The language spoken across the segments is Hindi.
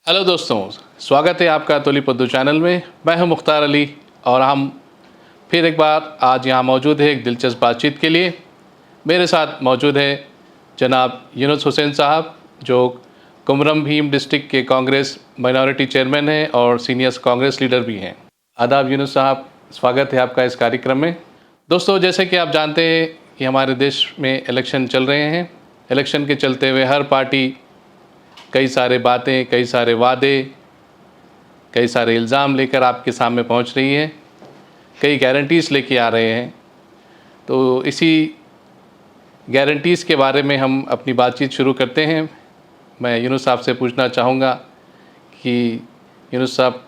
हेलो दोस्तों, स्वागत है आपका तोली पद्दू चैनल में। मैं हूं मुख्तार अली और हम फिर एक बार आज यहां मौजूद है एक दिलचस्प बातचीत के लिए। मेरे साथ मौजूद है जनाब यूनुस हुसैन साहब, जो कुमरम भीम डिस्ट्रिक्ट के कांग्रेस माइनॉरिटी चेयरमैन हैं और सीनियर कांग्रेस लीडर भी हैं। आदाब यूनुस साहब, स्वागत है आपका इस कार्यक्रम में। दोस्तों, जैसे कि आप जानते हैं कि हमारे देश में इलेक्शन चल रहे हैं। इलेक्शन के चलते हुए हर पार्टी कई सारे बातें, कई सारे वादे, कई सारे इल्ज़ाम लेकर आपके सामने पहुंच रही है, कई गारंटीज़ लेके आ रहे हैं। तो इसी गारंटीज़ के बारे में हम अपनी बातचीत शुरू करते हैं। मैं यूनुस साहब से पूछना चाहूँगा कि यूनुस साहब,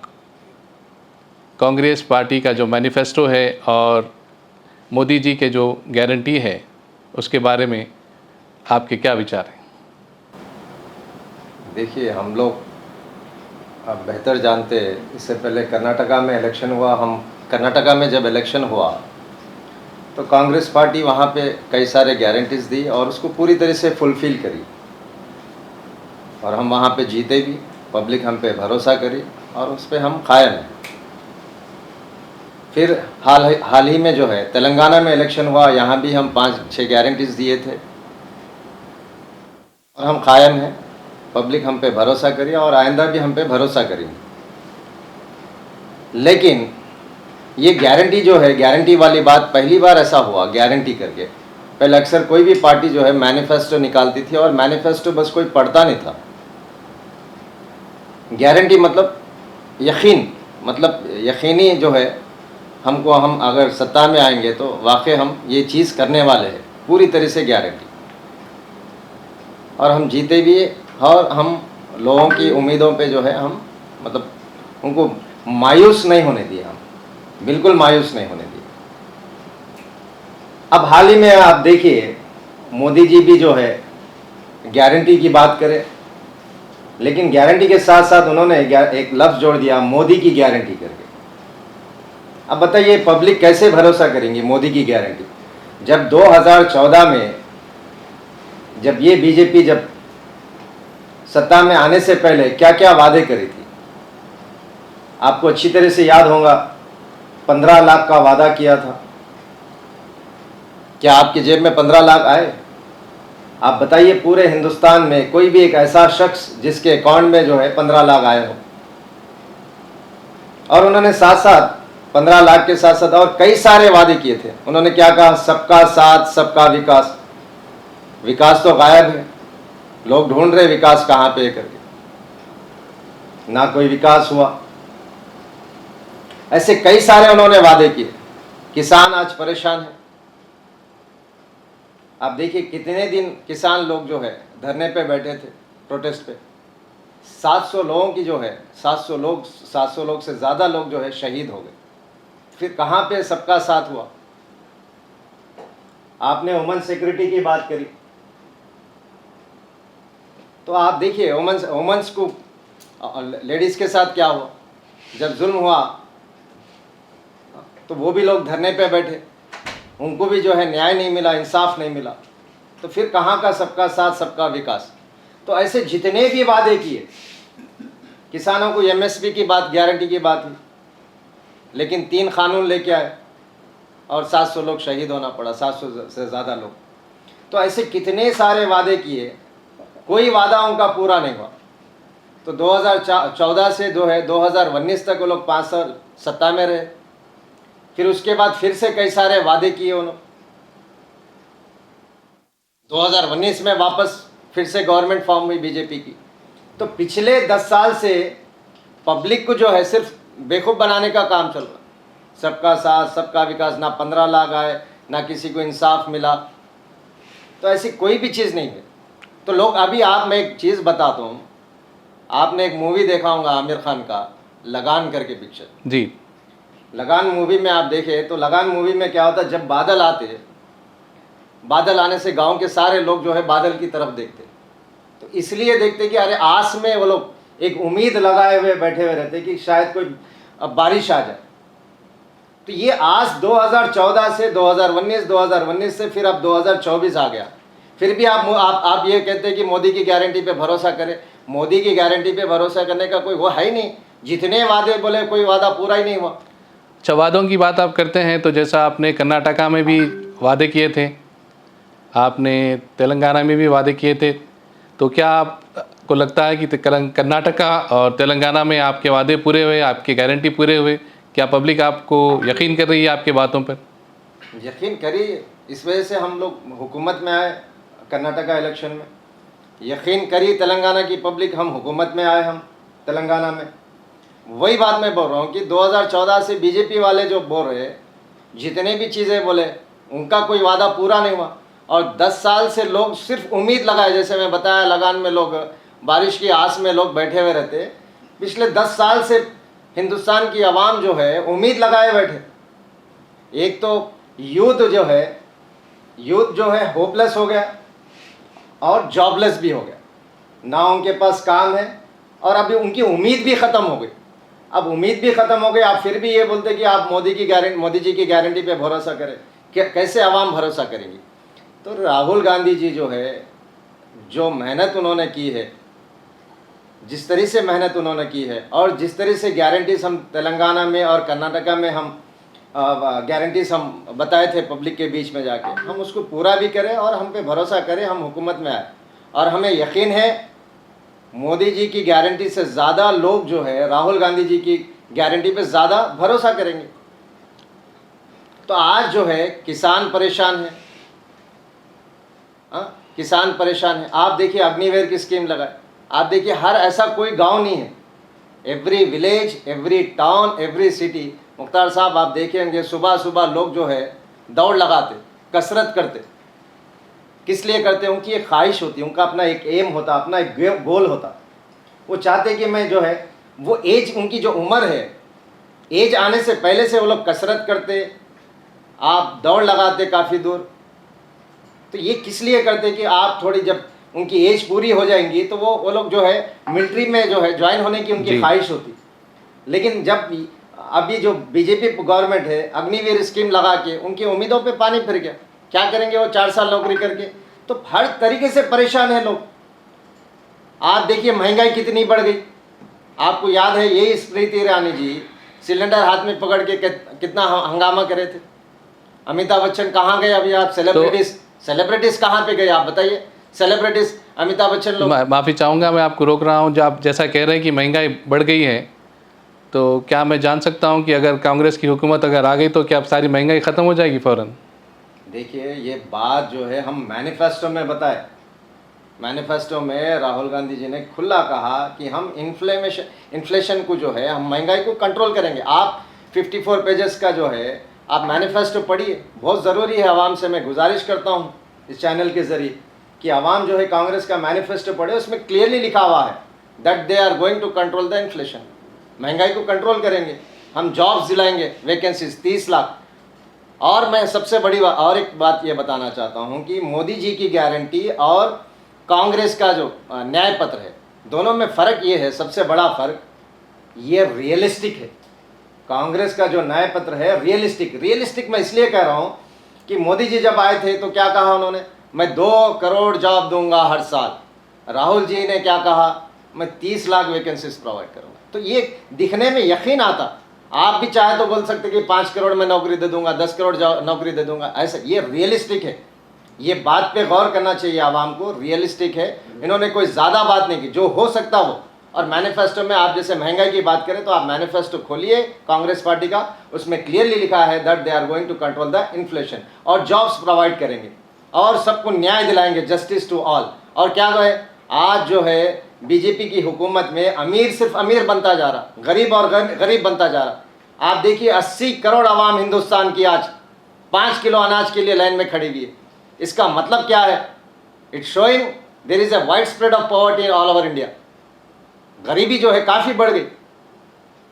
कांग्रेस पार्टी का जो मैनिफेस्टो है और मोदी जी के जो गारंटी है, उसके बारे में आपके क्या विचार हैं? देखिए, हम लोग अब बेहतर जानते हैं। इससे पहले कर्नाटका में इलेक्शन हुआ। हम कर्नाटका में जब इलेक्शन हुआ तो कांग्रेस पार्टी वहाँ पे कई सारे गारंटीज़ दी और उसको पूरी तरह से फुलफ़िल करी और हम वहाँ पे जीते भी। पब्लिक हम पे भरोसा करी और उस पर हम कायम हैं। फिर हाल ही में जो है तेलंगाना में इलेक्शन हुआ, यहाँ भी हम 5-6 गारंटीज़ दिए थे और हम कायम हैं। पब्लिक हम पे भरोसा करी और आइंदा भी हम पे भरोसा करेंगे। लेकिन ये गारंटी जो है, गारंटी वाली बात पहली बार ऐसा हुआ गारंटी करके। पहले अक्सर कोई भी पार्टी जो है मैनिफेस्टो निकालती थी और मैनिफेस्टो बस कोई पढ़ता नहीं था। गारंटी मतलब यकीन, मतलब यकीनी जो है, हमको हम अगर सत्ता में आएंगे तो वाकई हम ये चीज़ करने वाले हैं, पूरी तरह से गारंटी। और हम जीते भी और हम लोगों की उम्मीदों पे जो है हम मतलब उनको मायूस नहीं होने दिए, हम बिल्कुल मायूस नहीं होने दिए। अब हाल ही में आप देखिए, मोदी जी भी जो है गारंटी की बात करें, लेकिन गारंटी के साथ साथ उन्होंने एक लफ्ज़ जोड़ दिया, मोदी की गारंटी करके। अब बताइए पब्लिक कैसे भरोसा करेंगी मोदी की गारंटी, जब 2014 में जब ये बीजेपी जब सत्ता में आने से पहले क्या क्या वादे करी थी। आपको अच्छी तरह से याद होगा, 15 लाख का वादा किया था। क्या आपकी जेब में 15 लाख आए? आप बताइए पूरे हिंदुस्तान में कोई भी एक ऐसा शख्स जिसके अकाउंट में जो है 15 लाख आए हो। और उन्होंने साथ साथ 15 लाख के साथ साथ और कई सारे वादे किए थे। उन्होंने क्या कहा? सबका साथ सबका विकास। विकास तो गायब है, लोग ढूंढ रहे विकास कहाँ पे करके, ना कोई विकास हुआ। ऐसे कई सारे उन्होंने वादे किए। किसान आज परेशान है। आप देखिए कितने दिन किसान लोग जो है धरने पे बैठे थे, प्रोटेस्ट पे। 700 लोगों की जो है 700 लोग से ज़्यादा लोग जो है शहीद हो गए। फिर कहाँ पे सबका साथ हुआ? आपने वुमेन सिक्योरिटी की बात करी, तो आप देखिए वुमेन्स को, लेडीज़ के साथ क्या हुआ। जब जुल्म हुआ तो वो भी लोग धरने पे बैठे, उनको भी जो है न्याय नहीं मिला, इंसाफ नहीं मिला। तो फिर कहाँ का सबका साथ सबका विकास? तो ऐसे जितने भी वादे किए, किसानों को एमएसपी की बात, गारंटी की बात हुई, लेकिन 3 कानून लेके आए और 700 लोग शहीद होना पड़ा, 700 से ज़्यादा लोग। तो ऐसे कितने सारे वादे किए, कोई वादा उनका पूरा नहीं हुआ। तो 2014 से जो है 2019 तक वो लोग 5 साल सत्ता में रहे। फिर उसके बाद फिर से कई सारे वादे किए उन्होंने। 2019 में वापस फिर से गवर्नमेंट फॉर्म हुई बीजेपी की। तो पिछले 10 साल से पब्लिक को जो है सिर्फ बेवकूफ़ बनाने का काम चल रहा। सबका साथ सबका विकास, ना 15 लाख आए, ना किसी को इंसाफ मिला। तो ऐसी कोई भी चीज़ नहीं है। तो लोग अभी मैं एक चीज़ बताता हूँ। आपने एक मूवी देखा होगा आमिर खान का, लगान करके पिक्चर जी। लगान मूवी में आप देखें तो लगान मूवी में क्या होता है, जब बादल आते, बादल आने से गांव के सारे लोग जो है बादल की तरफ देखते। तो इसलिए देखते कि अरे आस में वो लोग एक उम्मीद लगाए हुए बैठे हुए रहते कि शायद कोई अब बारिश आ जाए। तो ये आस 2014 से 2019 से फिर अब 2024 आ गया। फिर भी आप ये कहते हैं कि मोदी की गारंटी पे भरोसा करें। मोदी की गारंटी पे भरोसा करने का कोई वो है ही नहीं। जितने वादे बोले कोई वादा पूरा ही नहीं हुआ। अच्छा, वादों की बात आप करते हैं तो जैसा आपने कर्नाटका में भी वादे किए थे, आपने तेलंगाना में भी वादे किए थे, तो क्या आपको लगता है कि कर्नाटका और तेलंगाना में आपके वादे पूरे हुए, आपके गारंटी पूरे हुए? क्या पब्लिक आपको यकीन कर रही है आपके बातों पर? यकीन करिए, इस वजह से हम लोग हुकूमत में आए कर्नाटका इलेक्शन में। यकीन करिए तेलंगाना की पब्लिक, हम हुकूमत में आए हम तेलंगाना में। वही बात मैं बोल रहा हूँ कि 2014 से बीजेपी वाले जो बोल रहे, जितने भी चीज़ें बोले, उनका कोई वादा पूरा नहीं हुआ। और 10 साल से लोग सिर्फ उम्मीद लगाए, जैसे मैं बताया लगान में लोग बारिश की आस में लोग बैठे हुए रहते। पिछले 10 साल से हिंदुस्तान की आवाम जो है उम्मीद लगाए बैठे। एक तो यूथ जो है होपलेस हो गया और जॉबलेस भी हो गया, ना उनके पास काम है और अभी उनकी उम्मीद भी ख़त्म हो गई। अब उम्मीद भी ख़त्म हो गई, आप फिर भी ये बोलते कि आप मोदी जी की गारंटी पे भरोसा करें। कैसे आवाम भरोसा करेंगी? तो राहुल गांधी जी जो है, जो मेहनत उन्होंने की है, जिस तरह से मेहनत उन्होंने की है और जिस तरह से गारंटीज हम तेलंगाना में और कर्नाटका में हम गारंटीज हम बताए थे पब्लिक के बीच में जाके, हम उसको पूरा भी करें और हम पे भरोसा करें। हम हुकूमत में आए और हमें यकीन है मोदी जी की गारंटी से ज़्यादा लोग जो है राहुल गांधी जी की गारंटी पे ज़्यादा भरोसा करेंगे। तो आज जो है किसान परेशान है, किसान परेशान है। आप देखिए अग्निवीर की स्कीम लगाए, आप देखिए हर ऐसा कोई गांव नहीं है, every village, every town, every city. Mukhtar साहब आप देखेंगे सुबह सुबह लोग जो है दौड़ लगाते, कसरत करते। किस लिए करते हैं? उनकी एक ख्वाहिश होती है, उनका अपना एक एम होता, अपना एक गोल होता। वो चाहते कि मैं जो है वो एज, उनकी जो उम्र है, एज आने से पहले से वो लोग कसरत करते, आप दौड़ लगाते काफ़ी दूर। तो ये किस लिए करते कि आप थोड़ी जब उनकी एज पूरी हो जाएंगी तो वो लोग जो है मिलिट्री में जो है ज्वाइन होने की उनकी ख्वाहिश होती। लेकिन जब अभी जो बीजेपी गवर्नमेंट है अग्निवीर स्कीम लगा के उनकी उम्मीदों पे पानी फिर गया। क्या करेंगे वो 4 साल नौकरी करके? तो हर तरीके से परेशान है लोग। आप देखिए महंगाई कितनी बढ़ गई। आपको याद है यही स्मृति ईरानी जी सिलेंडर हाथ में पकड़ के कितना हंगामा करे थे। अमिताभ बच्चन कहाँ गए अभी? आप सेलिब्रिटीज कहाँ पे गए आप बताइए? सेलिब्रिटीज अमिताभ बच्चन लोग। माफ़ी चाहूँगा, मैं आपको रोक रहा हूँ। जो आप जैसा कह रहे हैं कि महंगाई बढ़ गई है, तो क्या मैं जान सकता हूँ कि अगर कांग्रेस की हुकूमत अगर आ गई तो क्या अब सारी महंगाई ख़त्म हो जाएगी फ़ौरन? देखिए ये बात जो है हम मैनिफेस्टो में बताए। मैनिफेस्टो में राहुल गांधी जी ने खुला कहा कि हम इन्फ्लेशन को जो है हम महंगाई को कंट्रोल करेंगे। आप 54 पेजेस का जो है आप मैनिफेस्टो पढ़िए, बहुत ज़रूरी है। आवाम से मैं गुजारिश करता हूँ इस चैनल के ज़रिए कि आवाम जो है कांग्रेस का मैनिफेस्टो पढ़े। उसमें क्लियरली लिखा हुआ है that they are going to control the inflation. महंगाई को कंट्रोल करेंगे, हम जॉब्स दिलाएंगे, वैकेंसीज 30 लाख। और मैं सबसे बड़ी और एक बात ये बताना चाहता हूँ कि मोदी जी की गारंटी और कांग्रेस का जो न्याय पत्र है, दोनों में फ़र्क ये है, सबसे बड़ा फ़र्क ये रियलिस्टिक है। कांग्रेस का जो न्याय पत्र है रियलिस्टिक मैं इसलिए कह रहा हूँ कि मोदी जी जब आए थे तो क्या कहा उन्होंने? मैं 2 करोड़ जॉब दूंगा हर साल। राहुल जी ने क्या कहा? मैं 30 लाख वैकेंसीज प्रोवाइड करूँगा। तो ये दिखने में यकीन आता। आप भी चाहे तो बोल सकते कि 5 करोड़ में नौकरी दे दूंगा, 10 करोड़ नौकरी दे दूंगा, ऐसा। ये रियलिस्टिक है, ये बात पे गौर करना चाहिए आवाम को। रियलिस्टिक है, इन्होंने कोई ज़्यादा बात नहीं की, जो हो सकता हो। और मैनिफेस्टो में आप जैसे महंगाई की बात करें तो आप मैनिफेस्टो खोलिए कांग्रेस पार्टी का, उसमें क्लियरली लिखा है that they are going to control the inflation और जॉब्स प्रोवाइड करेंगे और सबको न्याय दिलाएंगे, जस्टिस टू ऑल। और क्या है, आज जो है बीजेपी की हुकूमत में अमीर सिर्फ अमीर बनता जा रहा, गरीब और गरीब बनता जा रहा। आप देखिए 80 करोड़ आवाम हिंदुस्तान की आज 5 किलो अनाज के लिए लाइन में खड़ी हुई है। इसका मतलब क्या है? It's showing there is a wide spread of poverty in all over India. गरीबी जो है काफ़ी बढ़ गई।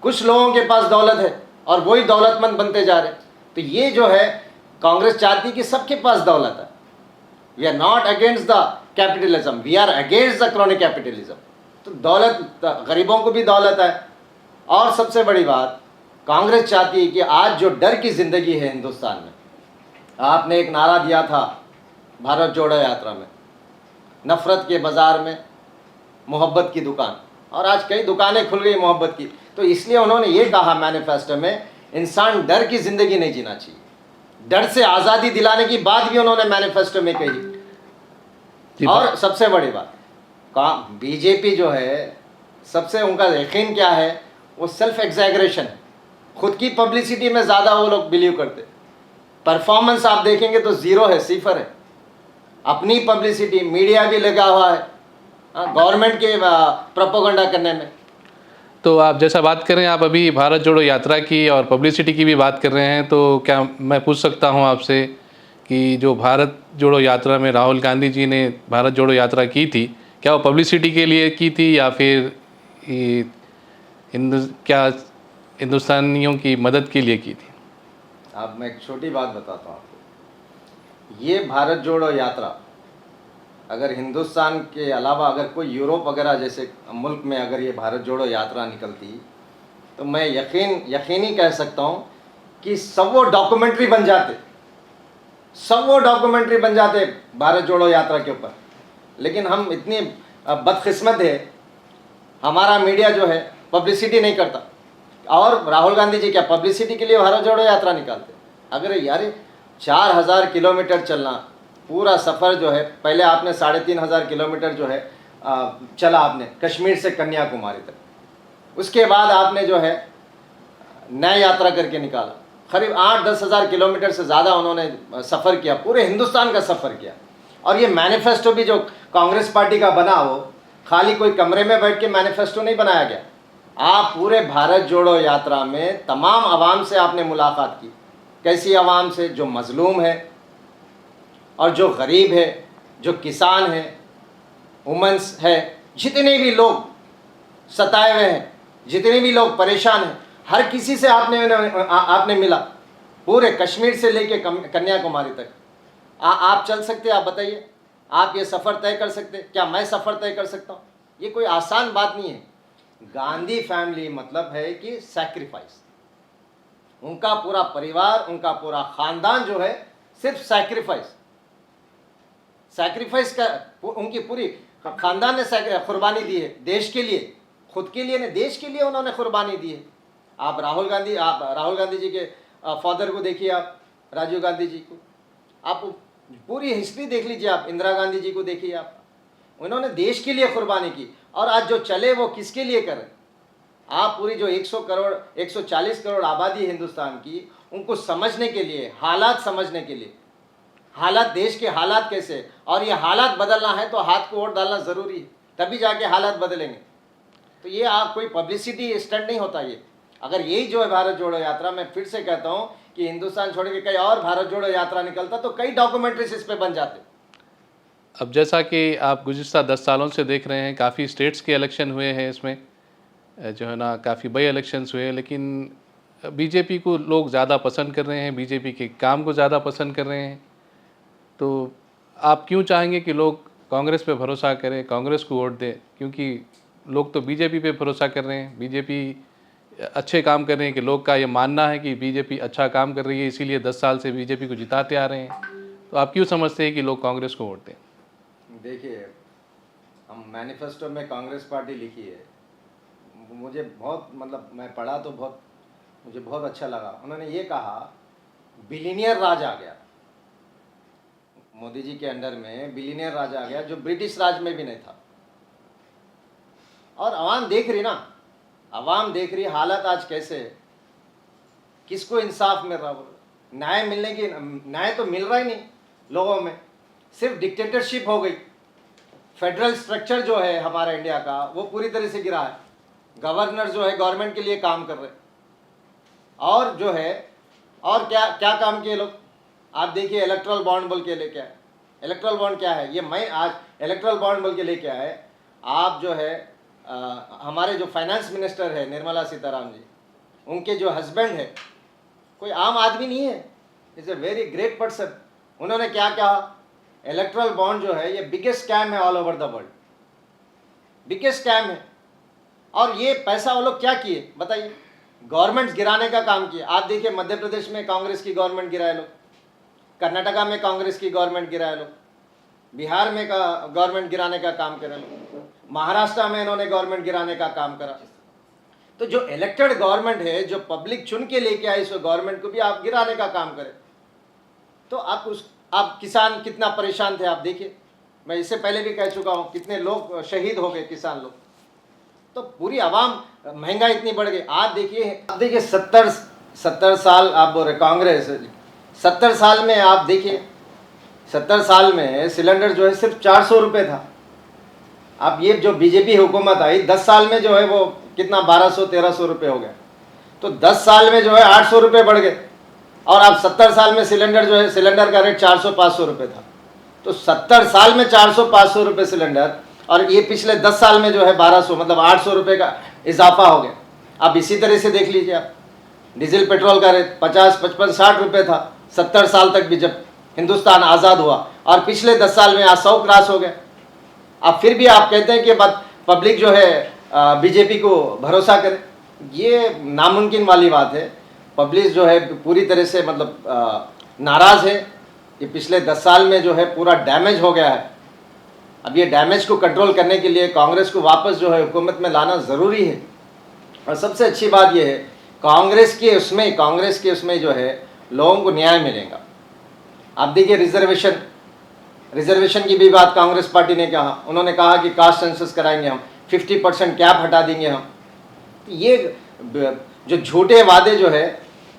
कुछ लोगों के पास दौलत है और वही दौलतमंद बनते जा रहे। तो ये जो है कांग्रेस चाहती कि सबके पास दौलत है। We are not against the capitalism, we are against the chronic capitalism. तो दौलत, गरीबों को भी दौलत है। और सबसे बड़ी बात, कांग्रेस चाहती है कि आज जो डर की ज़िंदगी है हिंदुस्तान में, आपने एक नारा दिया था भारत जोड़ो यात्रा में, नफ़रत के बाज़ार में मोहब्बत की दुकान, और आज कई दुकानें खुल गई मोहब्बत की। तो इसलिए उन्होंने ये कहा मैनिफेस्टो में, इंसान डर की ज़िंदगी नहीं जीना चाहिए। डर से आज़ादी दिलाने की बात भी उन्होंने मैनिफेस्टो में कही। जी और सबसे बड़ी बात, बीजेपी जो है, सबसे उनका यकीन क्या है, वो सेल्फ एग्जैगरेशन है। खुद की पब्लिसिटी में ज़्यादा वो लोग बिलीव करते। परफॉर्मेंस आप देखेंगे तो ज़ीरो है, सिफर है। अपनी पब्लिसिटी, मीडिया भी लगा हुआ है गवर्नमेंट के प्रोपेगेंडा करने में। तो आप जैसा बात कर रहे हैं, आप अभी भारत जोड़ो यात्रा की और पब्लिसिटी की भी बात कर रहे हैं, तो क्या मैं पूछ सकता हूं आपसे कि जो भारत जोड़ो यात्रा में राहुल गांधी जी ने भारत जोड़ो यात्रा की थी, क्या वो पब्लिसिटी के लिए की थी या फिर ये क्या हिंदुस्तानियों की मदद के लिए की थी? अब मैं एक छोटी बात बताता हूँ आपको। ये भारत जोड़ो यात्रा अगर हिंदुस्तान के अलावा अगर कोई यूरोप वगैरह जैसे मुल्क में अगर ये भारत जोड़ो यात्रा निकलती, तो मैं यकीनी कह सकता हूँ कि सब वो डॉक्यूमेंट्री बन जाते, सब वो डॉक्यूमेंट्री बन जाते भारत जोड़ो यात्रा के ऊपर। लेकिन हम इतनी बदकिस्मत है, हमारा मीडिया जो है पब्लिसिटी नहीं करता। और राहुल गांधी जी क्या पब्लिसिटी के लिए भारत जोड़ो यात्रा निकालते? अगर यार 4000 किलोमीटर चलना, पूरा सफ़र जो है, पहले आपने 3500 किलोमीटर जो है चला आपने कश्मीर से कन्याकुमारी तक। उसके बाद आपने जो है नया यात्रा करके निकाला, करीब 8-10 हज़ार किलोमीटर से ज़्यादा उन्होंने सफ़र किया, पूरे हिंदुस्तान का सफ़र किया। और ये मैनिफेस्टो भी जो कांग्रेस पार्टी का बना, वो खाली कोई कमरे में बैठ के मैनिफेस्टो नहीं बनाया गया। आप पूरे भारत जोड़ो यात्रा में तमाम आवाम से आपने मुलाकात की। कैसी आवाम से? जो मजलूम है और जो गरीब है, जो किसान है, वुमेंस है, जितने भी लोग सताए हुए हैं, जितने भी लोग परेशान हैं, हर किसी से आपने मिला, पूरे कश्मीर से लेके कन्याकुमारी तक। आप चल सकते? आप बताइए, आप ये सफ़र तय कर सकते? क्या मैं सफ़र तय कर सकता हूँ? ये कोई आसान बात नहीं है। गांधी फैमिली मतलब है कि सैक्रिफाइस। उनका पूरा परिवार, उनका पूरा खानदान जो है सिर्फ सैक्रिफाइस का, उनकी पूरी खानदान ने कुर्बानी दी है देश के लिए, खुद के लिए नहीं, देश के लिए उन्होंने कुर्बानी दी है। आप राहुल गांधी जी के फादर को देखिए, आप राजीव गांधी जी को, आप पूरी हिस्ट्री देख लीजिए, आप इंदिरा गांधी जी को देखिए, आप उन्होंने देश के लिए कुर्बानी की। और आज जो चले वो किसके लिए करें? आप पूरी जो 100 करोड़ 140 करोड़ आबादी है हिंदुस्तान की, उनको समझने के लिए, हालात समझने के लिए, हालात, देश के हालात कैसे, और ये हालात बदलना है तो हाथ को वोट डालना ज़रूरी है, तभी जाके हालात बदलेंगे। तो ये आप कोई पब्लिसिटी स्टंट नहीं होता ये। अगर यही जो है भारत जोड़ो यात्रा, मैं फिर से कहता हूँ कि हिंदुस्तान छोड़ के कहीं और भारत जोड़ो यात्रा निकलता तो कई डॉक्यूमेंट्रीज इस पे बन जाते। अब जैसा कि आप गुज़िस्ता 10 सालों से देख रहे हैं, काफ़ी स्टेट्स के इलेक्शन हुए हैं, इसमें जो है ना काफ़ी बड़े इलेक्शंस हुए हैं, लेकिन बीजेपी को लोग ज़्यादा पसंद कर रहे हैं, बीजेपी के काम को ज़्यादा पसंद कर रहे हैं। तो आप क्यों चाहेंगे कि लोग कांग्रेस पे भरोसा करें, कांग्रेस को वोट दें? क्योंकि लोग तो बीजेपी पे भरोसा कर रहे हैं, बीजेपी अच्छे काम कर रहे हैं, कि लोग का ये मानना है कि बीजेपी अच्छा काम कर रही है, इसीलिए 10 साल से बीजेपी को जिताते आ रहे हैं। तो आप क्यों समझते हैं कि लोग कांग्रेस को वोट दें? देखिए, हम मैनिफेस्टो में कांग्रेस पार्टी लिखी है, मुझे बहुत, मतलब मैं पढ़ा तो मुझे बहुत अच्छा लगा। उन्होंने ये कहा, बिलियनियर राज आ गया मोदी जी के अंडर में, बिलियनियर राज आ गया जो ब्रिटिश राज में भी नहीं था। और आवाम देख रही ना, आवाम देख रही हालत आज कैसे है, किसको इंसाफ मिल रहा, न्याय तो मिल रहा ही नहीं लोगों में, सिर्फ डिक्टेटरशिप हो गई। फेडरल स्ट्रक्चर जो है हमारा इंडिया का, वो पूरी तरह से गिरा है। गवर्नर जो है गवर्नमेंट के लिए काम कर रहे, और जो है, और क्या क्या काम किए लोग, आप देखिए। इलेक्ट्रल बॉन्ड बोल के लेके आए। इलेक्ट्रल बॉन्ड क्या है? ये मैं आज इलेक्ट्रल बॉन्ड बोल के लेके आए। आप जो है हमारे जो फाइनेंस मिनिस्टर है निर्मला सीतारामन जी, उनके जो हस्बैंड है कोई आम आदमी नहीं है, is a very great person. उन्होंने क्या कहा, इलेक्ट्रल बॉन्ड जो है ये बिगेस्ट स्कैम है all over the world, biggest scam है। और ये पैसा वो लोग क्या किए बताइए? गवर्नमेंट गिराने का काम किया। आप देखिए, मध्य प्रदेश में कांग्रेस की गवर्नमेंट गिराए लोग, कर्नाटका में कांग्रेस की गवर्नमेंट गिराए लोग, बिहार में का गवर्नमेंट गिराने का काम करे लोग। महाराष्ट्र में इन्होंने गवर्नमेंट गिराने का काम करा। तो जो इलेक्टेड गवर्नमेंट है, जो पब्लिक चुन के लेके आई, उस गवर्नमेंट को भी आप गिराने का काम करें। तो आप किसान कितना परेशान थे आप देखिए। मैं इससे पहले भी कह चुका हूँ कितने लोग शहीद हो गए किसान लोग। तो पूरी आवाम, महंगाई इतनी बढ़ गई। आप देखिए 70 साल आप बोल रहे कांग्रेस, 70 साल में आप देखिए, 70 साल में सिलेंडर जो है सिर्फ 400 रुपये था। अब ये जो बीजेपी हुकूमत आई 10 साल में जो है वो कितना 1200-1300 रुपये हो गया। तो 10 साल में जो है 800 रुपये बढ़ गए। और अब 70 साल में सिलेंडर जो है, सिलेंडर का रेट 400-500 रुपये था। तो 70 साल में 400-500 रुपये सिलेंडर, और ये पिछले 10 साल में जो है 1200, मतलब 800 रुपये का इजाफा हो गया। अब इसी तरह से देख लीजिए आप, डीजल पेट्रोल का रेट 50, 55, 60 रुपये था 70 साल तक भी, जब हिंदुस्तान आज़ाद हुआ, और पिछले 10 साल में आज 100 क्रॉस हो गया। अब फिर भी आप कहते हैं कि पब्लिक जो है बीजेपी को भरोसा करे, ये नामुमकिन वाली बात है। पब्लिक जो है पूरी तरह से मतलब नाराज़ है। ये पिछले 10 साल में जो है पूरा डैमेज हो गया है। अब ये डैमेज को कंट्रोल करने के लिए कांग्रेस को वापस जो है हुकूमत में लाना ज़रूरी है। और सबसे अच्छी बात ये है, कांग्रेस के उसमें जो है लोगों को न्याय मिलेगा। आप देखिए रिजर्वेशन की भी बात कांग्रेस पार्टी ने कहा। उन्होंने कहा कि कास्ट सेंसस कराएंगे हम, 50% कैप हटा देंगे हम। ये जो झूठे वादे जो है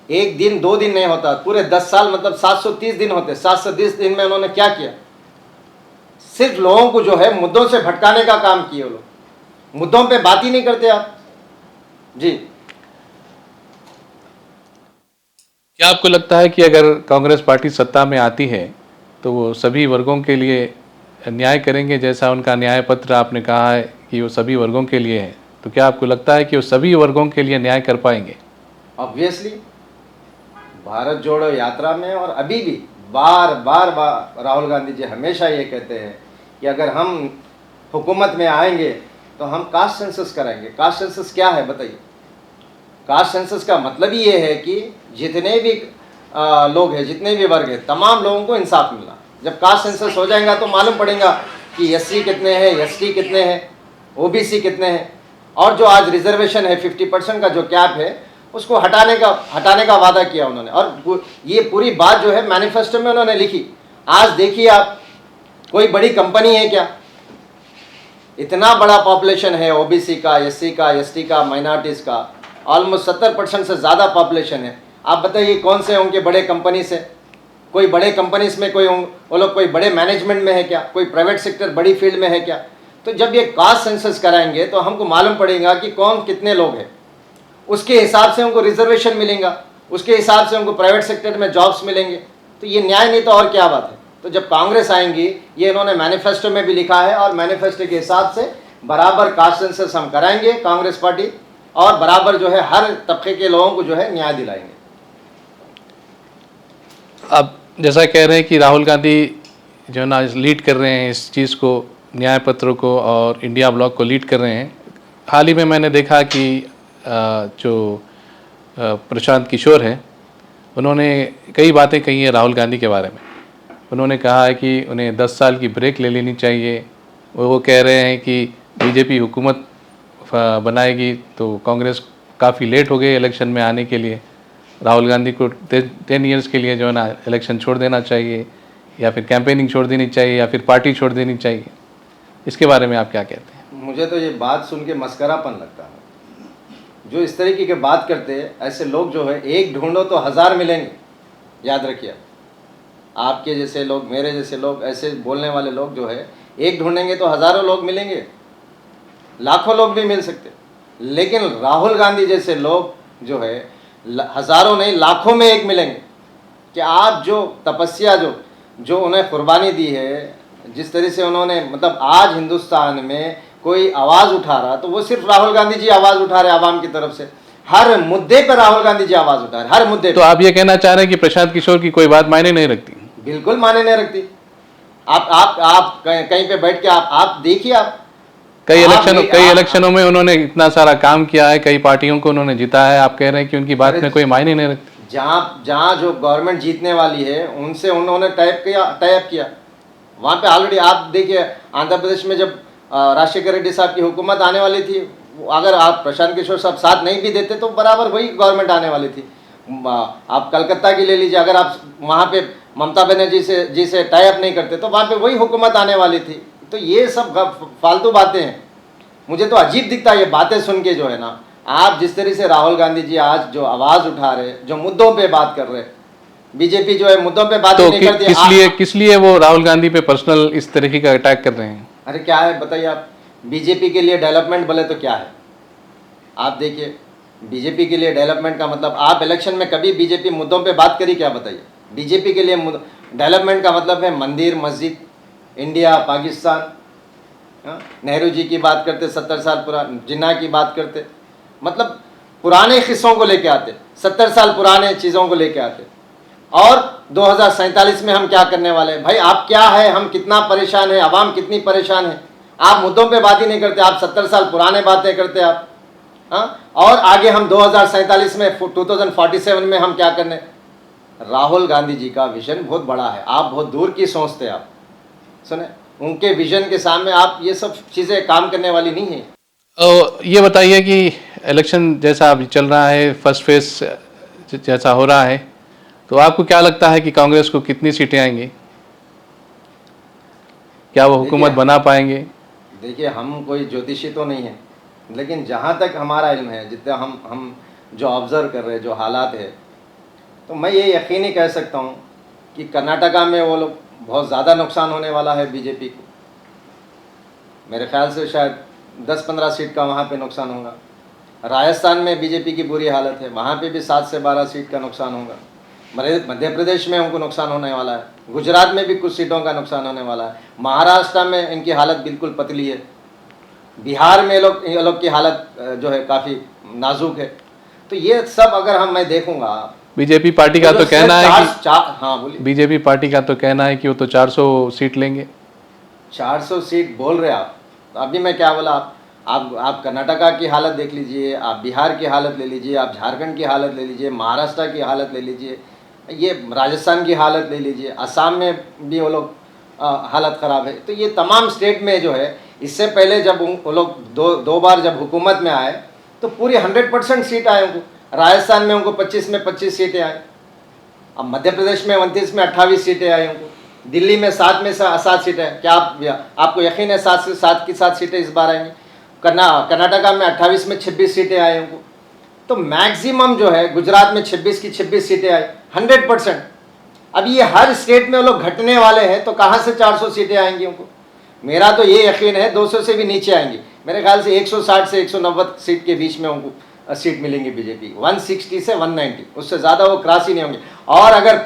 1 दिन 2 दिन नहीं होता, पूरे 10 साल मतलब 730 दिन होते। 730 दिन में उन्होंने क्या किया? सिर्फ लोगों को जो है मुद्दों से भटकाने का काम किए। वो लोग मुद्दों पे बात ही नहीं करते आप जी। क्या आपको लगता है कि अगर कांग्रेस पार्टी सत्ता में आती है तो वो सभी वर्गों के लिए न्याय करेंगे? जैसा उनका न्याय पत्र आपने कहा है कि वो सभी वर्गों के लिए है, तो क्या आपको लगता है कि वो सभी वर्गों के लिए न्याय कर पाएंगे? ऑब्वियसली भारत जोड़ो यात्रा में और अभी भी बार राहुल गांधी जी हमेशा ये कहते हैं कि अगर हम हुकूमत में आएंगे तो हम कास्ट सेंसस कराएंगे। कास्ट सेंसस क्या है बताइए? कास्ट सेंसस का मतलब ही ये है कि जितने भी लोग हैं, जितने भी वर्ग हैं, तमाम लोगों को इंसाफ मिलना। जब कास्ट सेंसस हो जाएगा तो मालूम पड़ेगा कि एससी कितने हैं, एसटी कितने हैं, ओबीसी कितने हैं। और जो आज रिजर्वेशन है 50% का जो कैप है, उसको हटाने का वादा किया उन्होंने। और ये पूरी बात जो है मैनिफेस्टो में उन्होंने लिखी। आज देखिए आप, कोई बड़ी कंपनी है क्या? इतना बड़ा पॉपुलेशन है ओबीसी का, एससी का, एसटी का, माइनॉरिटीज़ का, ऑलमोस्ट 70% से ज़्यादा पॉपुलेशन है। आप बताइए कौन से उनके बड़े कंपनीज है? कोई बड़े कंपनीज में कोई वो लोग कोई बड़े मैनेजमेंट में है क्या? कोई प्राइवेट सेक्टर बड़ी फील्ड में है क्या? तो जब ये कास्ट सेंसस कराएंगे तो हमको मालूम पड़ेगा कि कौन कितने लोग हैं। उसके हिसाब से उनको रिजर्वेशन मिलेगा, उसके हिसाब से उनको प्राइवेट सेक्टर में जॉब्स मिलेंगे। तो ये न्याय नहीं तो और क्या बात है? तो जब कांग्रेस आएंगी, ये इन्होंने मैनिफेस्टो में भी लिखा है, और मैनिफेस्टो के हिसाब से बराबर कास्ट सेंसस हम कराएंगे कांग्रेस पार्टी, और बराबर जो है हर तबके के लोगों को जो है न्याय दिलाएंगे। अब जैसा कह रहे हैं कि राहुल गांधी जो है ना लीड कर रहे हैं इस चीज़ को, न्याय पत्रों को, और इंडिया ब्लॉक को लीड कर रहे हैं। हाल ही में मैंने देखा कि जो प्रशांत किशोर हैं, उन्होंने कई बातें कही हैं राहुल गांधी के बारे में। उन्होंने कहा है कि उन्हें 10 साल की ब्रेक ले लेनी चाहिए। वो कह रहे हैं कि बीजेपी हुकूमत बनाएगी तो कांग्रेस काफ़ी लेट हो गई इलेक्शन में आने के लिए। राहुल गांधी को 10 ईयर्स के लिए जो है ना इलेक्शन छोड़ देना चाहिए, या फिर कैंपेनिंग छोड़ देनी चाहिए, या फिर पार्टी छोड़ देनी चाहिए। इसके बारे में आप क्या कहते हैं? मुझे तो ये बात सुन के मस्करापन लगता है। जो इस तरीके की बात करते हैं, ऐसे लोग जो है, एक ढूंढो तो 1000 मिलेंगे। याद रखिए, आपके जैसे लोग, मेरे जैसे लोग, ऐसे बोलने वाले लोग जो है, एक ढूंढेंगे तो हज़ारों लोग मिलेंगे, लाखों लोग भी मिल सकते। लेकिन राहुल गांधी जैसे लोग जो है हज़ारों नहीं लाखों में एक मिलेंगे। कि आप जो तपस्या जो उन्हें कुर्बानी दी है, जिस तरह से उन्होंने, मतलब आज हिंदुस्तान में कोई आवाज़ उठा रहा तो वो सिर्फ राहुल गांधी जी आवाज़ उठा रहे आवाम की तरफ से। हर मुद्दे पर राहुल गांधी जी आवाज़ उठा रहे, हर मुद्दे। तो आप ये कहना चाह रहे हैं कि प्रशांत किशोर की कोई बात मायने नहीं रखती? बिल्कुल मायने नहीं रखती। आप कहीं पे बैठ के आप देखिए, आप कई इलेक्शनों में उन्होंने इतना सारा काम किया है, कई पार्टियों को उन्होंने जीता है। आप कह रहे हैं कि उनकी बात में कोई मायने नहीं रखती? जहाँ जो गवर्नमेंट जीतने वाली है उनसे उन्होंने टाइप किया, वहाँ पे ऑलरेडी आप देखिए, आंध्र प्रदेश में जब राजशेखर रेड्डी साहब की हुकूमत आने वाली थी, अगर आप प्रशांत किशोर साहब साथ नहीं भी देते तो बराबर वही गवर्नमेंट आने वाली थी। आप कलकत्ता की ले लीजिए, अगर आप वहाँ पे ममता बनर्जी से टाई अप नहीं करते तो वहाँ पे वही हुकूमत आने वाली थी। तो ये सब फालतू बातें हैं, मुझे तो अजीब दिखता है ये बातें सुन के जो है ना। आप जिस तरह से राहुल गांधी जी आज जो आवाज़ उठा रहे, जो मुद्दों पे बात कर रहे, बीजेपी जो है मुद्दों पे बात तो नहीं करती। किस लिए वो राहुल गांधी पे पर्सनल इस तरीके का अटैक कर रहे हैं? अरे क्या है बताइए आप, बीजेपी के लिए डेवलपमेंट बोले तो क्या है? आप देखिए, बीजेपी के लिए डेवलपमेंट का मतलब, आप इलेक्शन में कभी बीजेपी मुद्दों पे बात करी क्या बताइए? बीजेपी के लिए डेवलपमेंट का मतलब है मंदिर मस्जिद, इंडिया पाकिस्तान, नेहरू जी की बात करते 70 साल पुराने, जिन्ना की बात करते, मतलब पुराने किस्सों को लेके आते, 70 साल पुराने चीज़ों को लेके आते। और 2047 में हम क्या करने वाले हैं? भाई आप क्या है, हम कितना परेशान है, आवाम कितनी परेशान है, आप मुद्दों पे बात ही नहीं करते, आप 70 साल पुराने बातें करते आप। और आगे हम 2047 में 2047 में हम क्या करने? राहुल गांधी जी का विजन बहुत बड़ा है, आप बहुत दूर की सोचते आप, सुने, उनके विजन के सामने आप ये सब चीज़ें काम करने वाली नहीं है। ये बताइए कि इलेक्शन जैसा अभी चल रहा है, फर्स्ट फेज जैसा हो रहा है, तो आपको क्या लगता है कि कांग्रेस को कितनी सीटें आएंगी? क्या वो हुकूमत बना पाएंगे? देखिए, हम कोई ज्योतिषी तो नहीं है, लेकिन जहाँ तक हमारा इल्म है, जितना हम जो ऑब्ज़र्व कर रहे हैं, जो हालात है, तो मैं ये यकीनी कह सकता हूँ कि कर्नाटका में वो लोग बहुत ज़्यादा नुकसान होने वाला है बीजेपी को। मेरे ख्याल से शायद 10-15 सीट का वहाँ पे नुकसान होगा। राजस्थान में बीजेपी की बुरी हालत है, वहाँ पे भी 7 से 12 सीट का नुकसान होगा। मध्य प्रदेश में उनको नुकसान होने वाला है, गुजरात में भी कुछ सीटों का नुकसान होने वाला है, महाराष्ट्र में इनकी हालत बिल्कुल पतली है, बिहार में ये लोग की हालत जो है काफ़ी नाजुक है। तो ये सब अगर मैं देखूंगा, बीजेपी पार्टी का तो कहना है कि हाँ बोलिए। बीजेपी पार्टी का तो कहना है कि वो तो 400 सीट लेंगे। 400 सीट बोल रहे आप, तो अभी मैं क्या बोला, आप कर्नाटका की हालत देख लीजिए, आप बिहार की हालत ले लीजिए, आप झारखंड की हालत ले लीजिए, महाराष्ट्र की हालत ले लीजिए, ये राजस्थान की हालत ले लीजिए, असम में भी वो लोग हालत ख़राब है। तो ये तमाम स्टेट में जो है, इससे पहले जब वो लोग दो बार जब हुकूमत में आए तो पूरी 100% सीट आए उनको। राजस्थान में उनको 25 में 25 सीटें आई, अब मध्य प्रदेश में 29 में 28 सीटें आई उनको, दिल्ली में 7 में 7 सीटें। क्या आपको यकीन है 7 से 7 सीटें इस बार आएंगी? कर्नाटका में 28 में 26 सीटें आई उनको। तो मैक्सिमम जो है गुजरात में 26 की 26 सीटें आई, 100%। अब ये हर स्टेट में वो लोग घटने वाले हैं, तो कहाँ से 400 सीटें आएंगी उनको? मेरा तो ये यकीन है 200 से भी नीचे आएंगी। मेरे ख्याल से 160 से 190 सीट के बीच में उनको सीट मिलेंगी बीजेपी, 160 से 190, उससे ज़्यादा वो क्रॉस ही नहीं होंगे। और अगर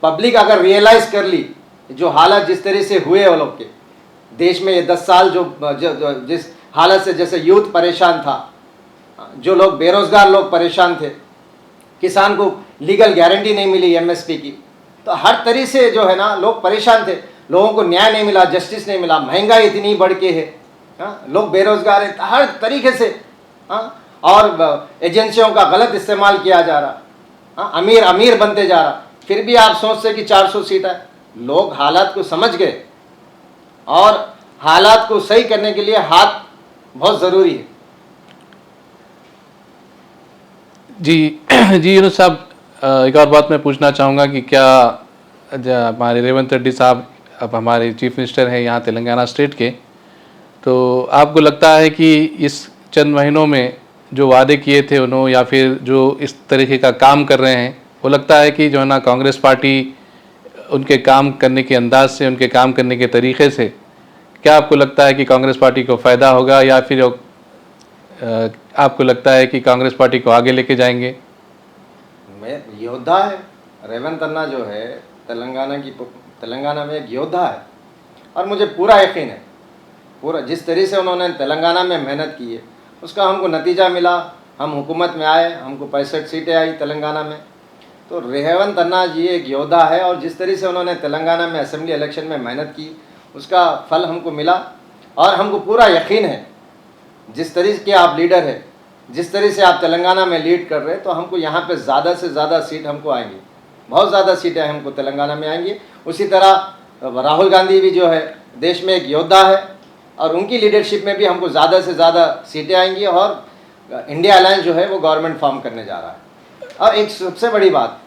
पब्लिक अगर रियलाइज़ कर ली जो हालत जिस तरह से हुए वो लोग के देश में, ये 10 साल जो जिस हालत से, जैसे यूथ परेशान था, जो लोग बेरोजगार लोग परेशान थे, किसान को लीगल गारंटी नहीं मिली एमएसपी की, तो हर तरह से जो है ना लोग परेशान थे, लोगों को न्याय नहीं मिला, जस्टिस नहीं मिला, महंगाई इतनी बढ़ के है, लोग बेरोजगार है हर तरीके से, और एजेंसियों का गलत इस्तेमाल किया जा रहा, अमीर अमीर बनते जा रहा, फिर भी आप सोचते कि 400 सीट है। लोग हालात को समझ गए, और हालात को सही करने के लिए हाथ बहुत ज़रूरी है। जी यूनुस साहब, एक और बात मैं पूछना चाहूँगा कि क्या हमारे रेवंत रेड्डी साहब अब हमारे चीफ मिनिस्टर हैं यहाँ तेलंगाना स्टेट के, तो आपको लगता है कि इस चंद महीनों में जो वादे किए थे उन्होंने, या फिर जो इस तरीके का काम कर रहे हैं, वो लगता है कि जो है ना कांग्रेस पार्टी उनके काम करने के अंदाज से, उनके काम करने के तरीके से, क्या आपको लगता है कि कांग्रेस पार्टी को फ़ायदा होगा, या फिर आपको लगता है कि कांग्रेस पार्टी को आगे लेके जाएंगे? मैं योद्धा है, रेवंत अन्ना जो है तेलंगाना में एक योद्धा है, और मुझे पूरा यकीन है, पूरा जिस तरह से उन्होंने तेलंगाना में मेहनत की है उसका हमको नतीजा मिला। हम हुकूमत में आए, हमको 65 सीटें आई तेलंगाना में। तो रेवंत अन्ना जी एक योद्धा है, और जिस तरह से उन्होंने तेलंगाना में असेंबली इलेक्शन में मेहनत की उसका फल हमको मिला। और हमको पूरा यकीन है जिस तरह के आप लीडर है, जिस तरह से आप तेलंगाना में लीड कर रहे हैं, तो हमको यहाँ पे ज़्यादा से ज़्यादा सीट हमको आएंगी, बहुत ज़्यादा सीटें हमको तेलंगाना में आएंगी। उसी तरह राहुल गांधी भी जो है देश में एक योद्धा है, और उनकी लीडरशिप में भी हमको ज़्यादा से ज़्यादा सीटें आएंगी और इंडिया अलायंस जो है वो गवर्नमेंट फॉर्म करने जा रहा है। और एक सबसे बड़ी बात,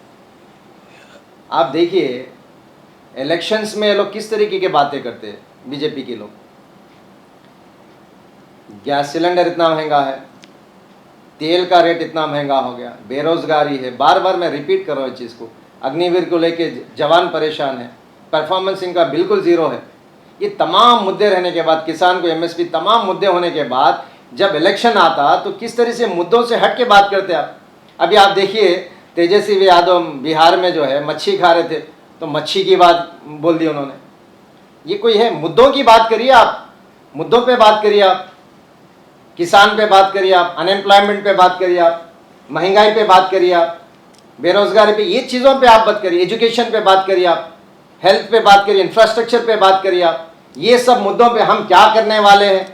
आप देखिए इलेक्शंस में ये लोग किस तरीके की बातें करते हैं, बीजेपी के लोग। गैस सिलेंडर इतना महंगा है, तेल का रेट इतना महंगा हो गया, बेरोजगारी है, बार बार मैं रिपीट कर रहा हूँ इस चीज़ को। अग्निवीर को लेके जवान परेशान है, परफॉर्मेंस इनका बिल्कुल ज़ीरो है। ये तमाम मुद्दे रहने के बाद, किसान को एमएसपी, तमाम मुद्दे होने के बाद जब इलेक्शन आता तो किस तरह से मुद्दों से हट के बात करते आप। अभी आप देखिए तेजस्वी यादव बिहार में जो है मच्छी खा रहे थे तो मच्छी की बात बोल दी उन्होंने। ये कोई है? मुद्दों की बात करिए आप, मुद्दों पे बात करिए आप, किसान पे बात करिए आप, अनएम्प्लॉयमेंट पे बात करिए आप, महंगाई पे बात करिए आप, बेरोजगारी पे, ये चीज़ों पे आप बात करिए, एजुकेशन पे बात करिए आप, हेल्थ पे बात करिए, इंफ्रास्ट्रक्चर पे बात करिए आप। ये सब मुद्दों पे हम क्या करने वाले हैं,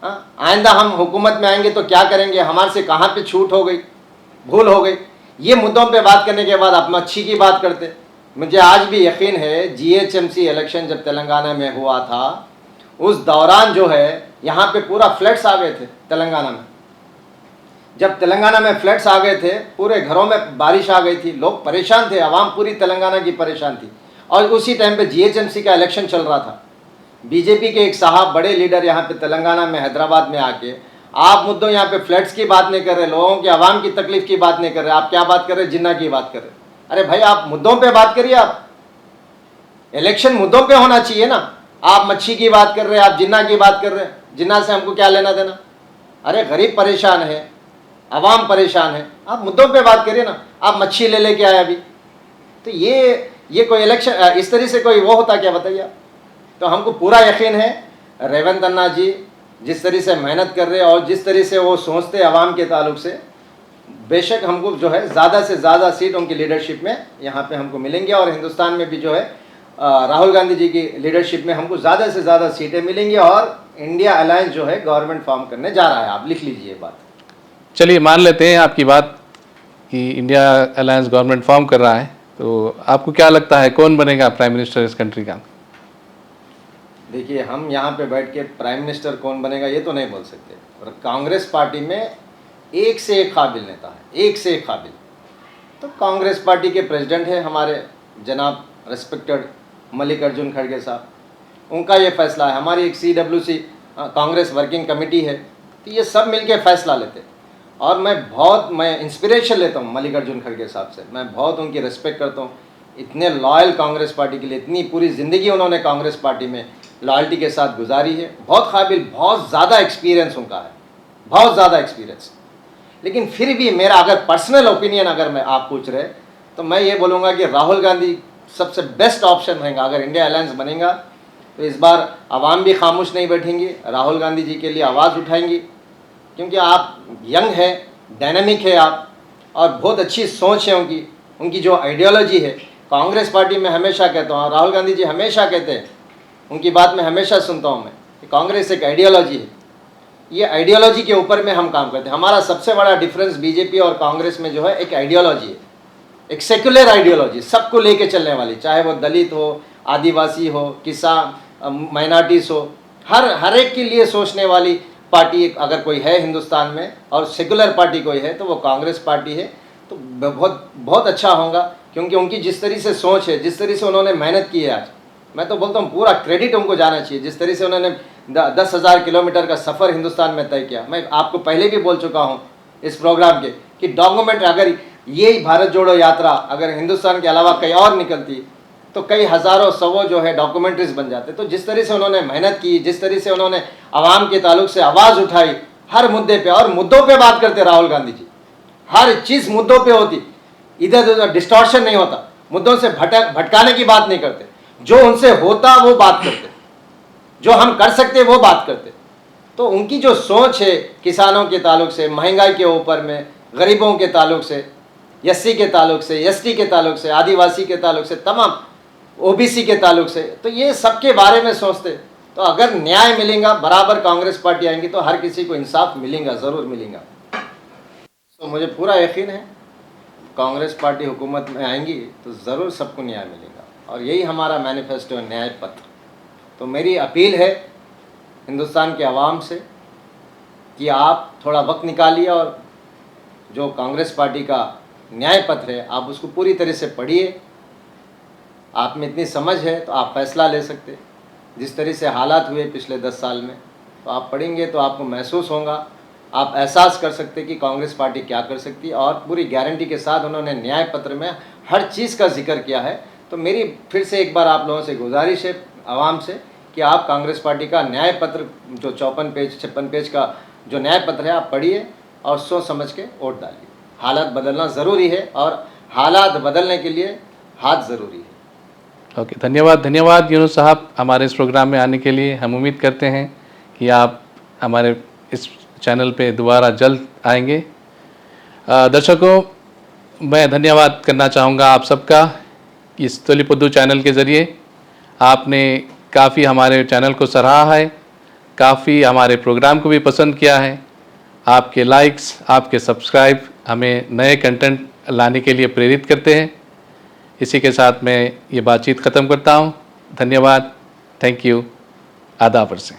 आइंदा हम हुकूमत में आएंगे तो क्या करेंगे, हमारे से कहाँ पे छूट हो गई, भूल हो गई, ये मुद्दों पे बात करने के बाद आप मच्छी की बात करते। मुझे आज भी यकीन है जीएचएमसी इलेक्शन जब तेलंगाना में हुआ था उस दौरान जो है यहाँ पे पूरा फ्लड्स आ गए थे तेलंगाना में। जब तेलंगाना में फ्लड्स आ गए थे, पूरे घरों में बारिश आ गई थी, लोग परेशान थे, आवाम पूरी तेलंगाना की परेशान थी। और उसी टाइम पे जीएचएमसी का इलेक्शन चल रहा था। बीजेपी के एक साहब बड़े लीडर यहाँ पे तेलंगाना में, हैदराबाद में आके, आप मुद्दों यहाँ पे फ्लड्स की बात नहीं कर रहे, लोगों के आवाम की तकलीफ की बात नहीं कर रहे, आप क्या बात कर रहे, जिन्ना की बात कर रहे। अरे भाई आप मुद्दों पे बात करिए, आप इलेक्शन मुद्दों पे होना चाहिए ना। आप मच्छी की बात कर रहे हैं, आप जिन्ना की बात कर रहे हैं, जिन्ना से हमको क्या लेना देना। अरे गरीब परेशान है, आवाम परेशान है, आप मुद्दों पे बात करिए ना। आप मच्छी ले लेके आए अभी, तो ये कोई इलेक्शन इस तरह से कोई वो होता क्या, बताइए। तो हमको पूरा यकीन है रेवंत अन्ना जी जिस तरह से मेहनत कर रहे हैं और जिस तरह से वो सोचते हैं आवाम के ताल्लुक से, बेशक हमको जो है ज़्यादा से ज़्यादा सीट उनकी लीडरशिप में यहाँ पे हमको मिलेंगे। और हिंदुस्तान में भी जो है राहुल गांधी जी की लीडरशिप में हमको ज़्यादा से ज़्यादा सीटें मिलेंगी और इंडिया अलायंस जो है गवर्नमेंट फॉर्म करने जा रहा है। आप लिख लीजिए बात। चलिए मान लेते हैं आपकी बात कि इंडिया अलायंस गवर्नमेंट फॉर्म कर रहा है, तो आपको क्या लगता है कौन बनेगा प्राइम मिनिस्टर इस कंट्री का? देखिए हम यहाँ पे बैठ के प्राइम मिनिस्टर कौन बनेगा ये तो नहीं बोल सकते, और कांग्रेस पार्टी में एक से एक काबिल नेता है, एक से एक काबिल। तो कांग्रेस पार्टी के प्रेसिडेंट है हमारे जनाब रिस्पेक्टेड मल्लिकार्जुन खड़गे साहब, उनका ये फैसला है। हमारी एक CWC कांग्रेस वर्किंग कमेटी है, तो ये सब मिलके फैसला लेते। और मैं इंस्पिरेशन लेता हूँ मल्लिकार्जुन खड़गे साहब से, मैं बहुत उनकी रिस्पेक्ट करता हूँ। इतने लॉयल कांग्रेस पार्टी के लिए, इतनी पूरी ज़िंदगी उन्होंने कांग्रेस पार्टी में लॉयल्टी के साथ गुजारी है। बहुत काबिल, बहुत ज़्यादा एक्सपीरियंस उनका है, बहुत ज़्यादा एक्सपीरियंस। लेकिन फिर भी मेरा अगर पर्सनल ओपिनियन अगर मैं आप पूछ रहे तो मैं ये बोलूँगा कि राहुल गांधी सबसे बेस्ट ऑप्शन रहेगा। अगर इंडिया अलायंस बनेगा तो इस बार आवाम भी खामोश नहीं बैठेंगी, राहुल गांधी जी के लिए आवाज़ उठाएंगी, क्योंकि आप यंग है, डायनामिक है आप, और बहुत अच्छी सोच है उनकी जो आइडियोलॉजी है। कांग्रेस पार्टी में हमेशा कहता हूँ, राहुल गांधी जी हमेशा कहते हैं, उनकी बात में हमेशा सुनता हूँ मैं, कि कांग्रेस एक आइडियोलॉजी है। ये आइडियोलॉजी के ऊपर में हम काम करते हैं। हमारा सबसे बड़ा डिफरेंस बीजेपी और कांग्रेस में जो है एक आइडियोलॉजी है, एक सेक्युलर आइडियोलॉजी, सबको लेके चलने वाली, चाहे वो दलित हो, आदिवासी हो, किसान, माइनॉरिटीज़ हो, हर एक के लिए सोचने वाली पार्टी अगर कोई है हिंदुस्तान में और सेकुलर पार्टी कोई है तो वो कांग्रेस पार्टी है। तो बहुत अच्छा होगा, क्योंकि उनकी जिस तरह से सोच है, जिस तरह से उन्होंने मेहनत की है, आज मैं तो बोलता हूँ पूरा क्रेडिट उनको जाना चाहिए। जिस तरह से उन्होंने 10,000 किलोमीटर का सफ़र हिंदुस्तान में तय किया। मैं आपको पहले भी बोल चुका हूँ इस प्रोग्राम के कि डॉक्यूमेंट, अगर ये भारत जोड़ो यात्रा अगर हिंदुस्तान के अलावा कहीं और निकलती तो कई हज़ारों सवों जो है डॉक्यूमेंट्रीज बन जाते। तो जिस तरह से उन्होंने मेहनत की, जिस तरह से उन्होंने आवाम के ताल्लुक से आवाज़ उठाई हर मुद्दे पे, और मुद्दों पे बात करते राहुल गांधी जी, हर चीज़ मुद्दों पे होती, इधर उधर डिस्टॉर्शन नहीं होता, मुद्दों से भटकाने की बात नहीं करते, जो उनसे होता वो बात करते, जो हम कर सकते वो बात करते। तो उनकी जो सोच है किसानों के ताल्लुक से, महंगाई के ऊपर में, गरीबों के ताल्लुक से, SC के ताल्लुक से, ST के ताल्लुक से, आदिवासी के ताल्लुक से, तमाम OBC के ताल्लुक से, तो ये सबके बारे में सोचते। तो अगर न्याय मिलेगा, बराबर कांग्रेस पार्टी आएंगी तो हर किसी को इंसाफ मिलेगा, ज़रूर मिलेगा। तो मुझे पूरा यकीन है कांग्रेस पार्टी हुकूमत में आएंगी तो ज़रूर सबको न्याय मिलेगा, और यही हमारा मैनिफेस्टो है, न्याय पत्र। तो मेरी अपील है हिंदुस्तान के आवाम से कि आप थोड़ा वक्त निकालिए और जो कांग्रेस पार्टी का न्याय पत्र है आप उसको पूरी तरह से पढ़िए। आप में इतनी समझ है तो आप फैसला ले सकते। जिस तरह से हालात हुए पिछले 10 साल में, तो आप पढ़ेंगे तो आपको महसूस होगा, आप एहसास कर सकते कि कांग्रेस पार्टी क्या कर सकती है। और पूरी गारंटी के साथ उन्होंने न्याय पत्र में हर चीज़ का जिक्र किया है। तो मेरी फिर से एक बार आप लोगों से गुजारिश है आवाम से कि आप कांग्रेस पार्टी का न्याय पत्र जो 54 पेज 56 पेज का जो न्याय पत्र है आप पढ़िए और सोच समझ के वोट डालिए। हालात बदलना ज़रूरी है और हालात बदलने के लिए हाथ ज़रूरी है। ओके, धन्यवाद यूनुस साहब हमारे इस प्रोग्राम में आने के लिए। हम उम्मीद करते हैं कि आप हमारे इस चैनल पे दोबारा जल्द आएंगे। दर्शकों, मैं धन्यवाद करना चाहूँगा आप सबका। इस तोलीपद्दू चैनल के ज़रिए आपने काफ़ी हमारे चैनल को सराहा है, काफ़ी हमारे प्रोग्राम को भी पसंद किया है। आपके लाइक्स, आपके सब्सक्राइब हमें नए कंटेंट लाने के लिए प्रेरित करते हैं। इसी के साथ मैं ये बातचीत ख़त्म करता हूँ। धन्यवाद, थैंक यू, आदाब से।